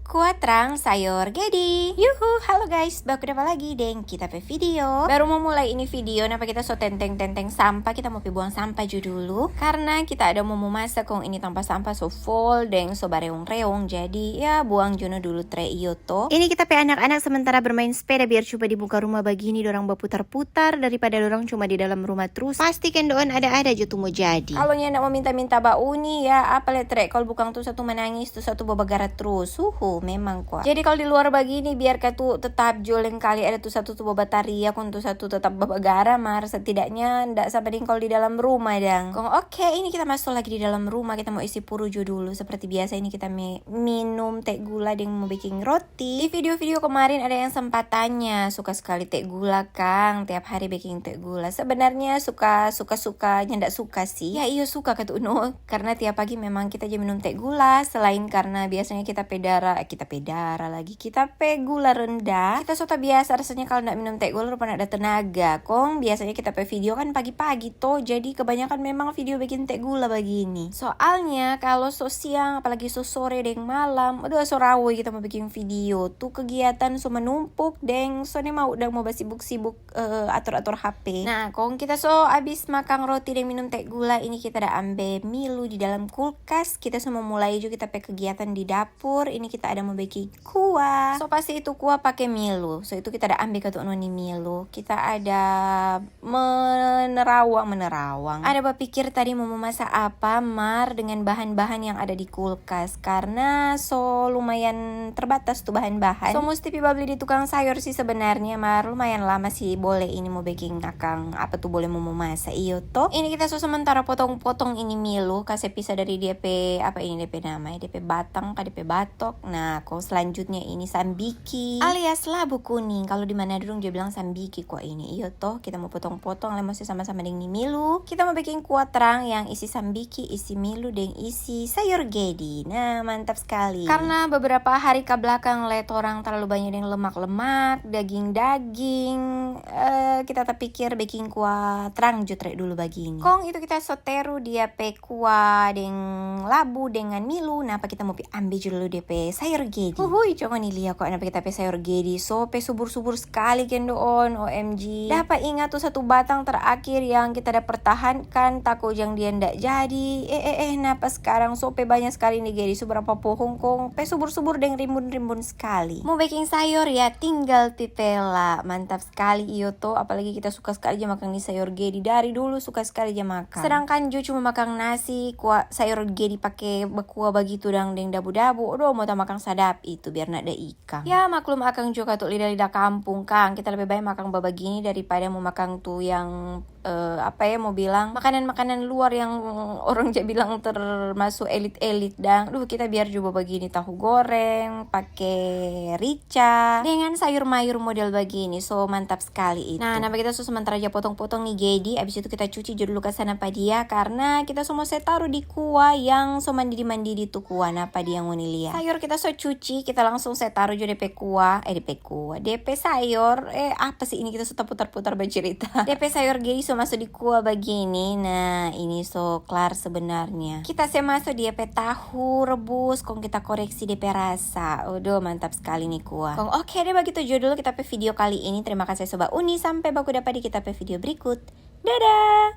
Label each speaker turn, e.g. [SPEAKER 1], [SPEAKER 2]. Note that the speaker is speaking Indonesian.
[SPEAKER 1] Kuah terang sayur gedi. Yuhu, halo guys, baku dapat lagi deng kita pe video. Baru mau mulai ini video, napa kita so tenteng sampah, kita mau buang sampah ju dulu. Karena kita ada mau masak kong ini tanpa sampah so full deng so bareong-reong. Jadi ya buang jono dulu tre iyo to. Ini kita pe anak-anak sementara bermain sepeda biar coba di muka rumah begini dorang berputar-putar daripada dorang cuma di dalam rumah terus. Pastikan doan ada jo tuh mau jadi. Kalau nyak mau minta-minta bauni ya apa le tre, kalau bukan tuh satu menangis tuh satu babagara terus. Memang kuat. Jadi kalau di luar begini biar tuh tetap joleng kali ada tuh satu tuh babataria kun tuh satu tetap babagara mar setidaknya ndak sabading kalau di dalam rumah dang. Oke, ini kita masuk lagi di dalam rumah, kita mau isi purujo dulu seperti biasa. Ini kita minum teh gula dengan mau bikin roti. Di video-video kemarin ada yang sempat tanya suka sekali teh gula Kang, tiap hari bikin teh gula. Sebenarnya suka-sukanya ndak suka sih. Ya iya suka kata Uno karena tiap pagi memang kita aja minum teh gula, selain karena biasanya kita pe gula rendah. Kita sota biasa rasanya kalau ndak minum teh gula rupanya ada tenaga. Kong biasanya kita pe video kan pagi-pagi toh, jadi kebanyakan memang video bikin teh gula begini. Soalnya kalau so siang apalagi so sore deng malam, aduh so rawe kita mau bikin video tuh kegiatan so menumpuk deng so mau sibuk-sibuk atur-atur HP. Nah, kong kita so abis makan roti dan minum teh gula, ini kita ada ambil Milo di dalam kulkas. Kita semua mulai juga kita pe kegiatan di dapur. Ini kita ada mau bikin kuah. So pasti itu kuah pakai Milo. So itu kita ada ambil ke noni Milo. Kita ada menerawang. Ada berpikir tadi mau memasak apa mar dengan bahan-bahan yang ada di kulkas. Karena so lumayan terbatas tuh bahan-bahan. So mesti piba beli di tukang sayur sih sebenarnya mar. Lumayan lama sih boleh ini mau bikin akang apa tuh boleh mau memasak iyo toh. Ini kita so sementara potong-potong ini Milo. Kasih pisah dari DP apa ini DP namanya DP batang DP batok. Nah, kok selanjutnya ini sambiki alias labu kuning. Kalau di mana dulu dia bilang sambiki kok ini. Iyo toh, kita mau potong-potong lah masih sama-sama dengan Milo. Kita mau bikin kuah terang yang isi sambiki, isi Milo dan isi sayur gedi. Nah, mantap sekali. Karena beberapa hari ke belakang lihat orang terlalu banyak yang lemak-lemak, daging-daging. Kita terpikir bikin kuah terang jutre dulu begini. Kong itu kita soteru dia pe kuah dengan labu dengan Milo. Nah, apa kita mau ambil dulu DP sayur gedi. Coba nih lihat kok kenapa kita pe sayur gedi so pe subur-subur sekali kendoon. OMG. Dapat ingat tuh satu batang terakhir yang kita ada pertahankan tako yang dia ndak jadi. Napa sekarang so pe banyak sekali nih gedi. So berapa pohon kong pe subur-subur dengan rimbun-rimbun sekali. Mau baking sayur ya tinggal pipela. Mantap sekali iyo to. Apalagi kita suka sekali aja makan nih sayur gedi. Dari dulu suka sekali aja makan. Sedangkan Jo cuma makan nasi, kuah sayur gedi pakai berkuah begitu dang deng dabu-dabu. Aduh mau tak makan sadap itu biar nak ada ikan. Ya maklum akang juga tuh lidah-lidah kampung Kang. Kita lebih baik makan begini daripada mau makan tuh yang mau bilang makanan-makanan luar yang orang aja bilang termasuk elit-elit dang. Kita biar coba begini tahu goreng pakai rica dengan sayur mayur model begini. So mantap sekali itu. Nah, kita sementara aja potong-potong nih gedi. Abis itu kita cuci dulu ke sana dia karena kita semua saya taruh di kuah yang so mandi tuh kuah. Napa dia mau lihat. Sayur kita so cuci, kita langsung saya taruh juga DP sayur. Apa sih ini kita sudah putar-putar bercerita. DP sayur gedi so masuk di kuah begini. Nah, ini so kelar sebenarnya. Kita masuk DP tahu rebus, kong kita koreksi DP rasa. Udah mantap sekali nih kuah. Kong oke deh begitu judul kita pe video kali ini. Terima kasih Sobat Uni, sampai baku dapat di kita pe video berikut. Dadah.